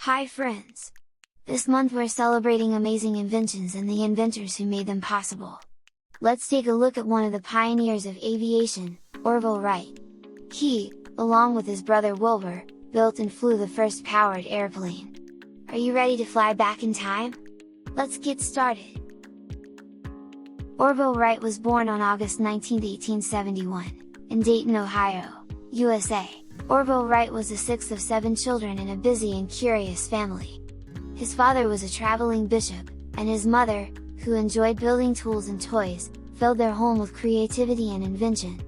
Hi friends! This month we're celebrating amazing inventions and the inventors who made them possible. Let's take a look at one of the pioneers of aviation, Orville Wright. He, along with his brother Wilbur, built and flew the first powered airplane. Are you ready to fly back in time? Let's get started! Orville Wright was born on August 19, 1871, in Dayton, Ohio, USA. Orville Wright was the sixth of 7 children in a busy and curious family. His father was a traveling bishop, and his mother, who enjoyed building tools and toys, filled their home with creativity and invention.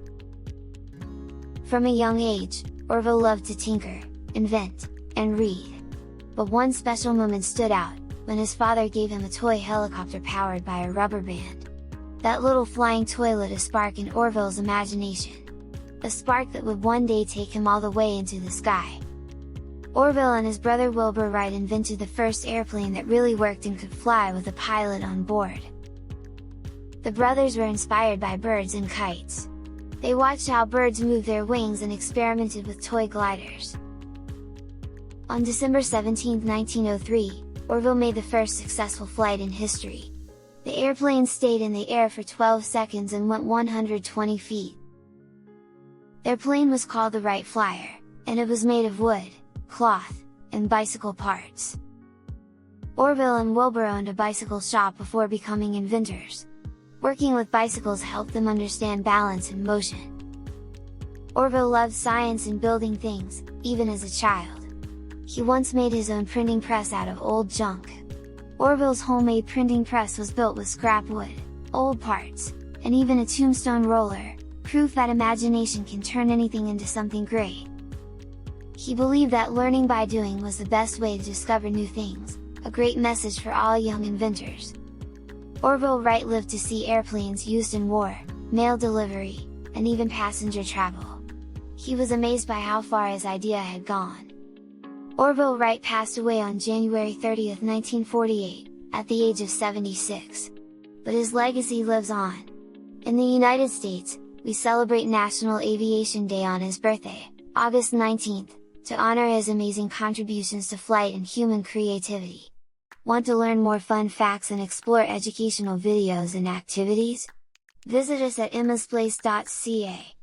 From a young age, Orville loved to tinker, invent, and read. But one special moment stood out, when his father gave him a toy helicopter powered by a rubber band. That little flying toy lit a spark in Orville's imagination. A spark that would one day take him all the way into the sky. Orville and his brother Wilbur Wright invented the first airplane that really worked and could fly with a pilot on board. The brothers were inspired by birds and kites. They watched how birds moved their wings and experimented with toy gliders. On December 17, 1903, Orville made the first successful flight in history. The airplane stayed in the air for 12 seconds and went 120 feet. Their plane was called the Wright Flyer, and it was made of wood, cloth, and bicycle parts. Orville and Wilbur owned a bicycle shop before becoming inventors. Working with bicycles helped them understand balance and motion. Orville loved science and building things, even as a child. He once made his own printing press out of old junk. Orville's homemade printing press was built with scrap wood, old parts, and even a tombstone roller, proof that imagination can turn anything into something great. He believed that learning by doing was the best way to discover new things, a great message for all young inventors. Orville Wright lived to see airplanes used in war, mail delivery, and even passenger travel. He was amazed by how far his idea had gone. Orville Wright passed away on January 30, 1948, at the age of 76. But his legacy lives on. In the United States, we celebrate National Aviation Day on his birthday, August 19th, to honor his amazing contributions to flight and human creativity. Want to learn more fun facts and explore educational videos and activities? Visit us at emmasplace.ca.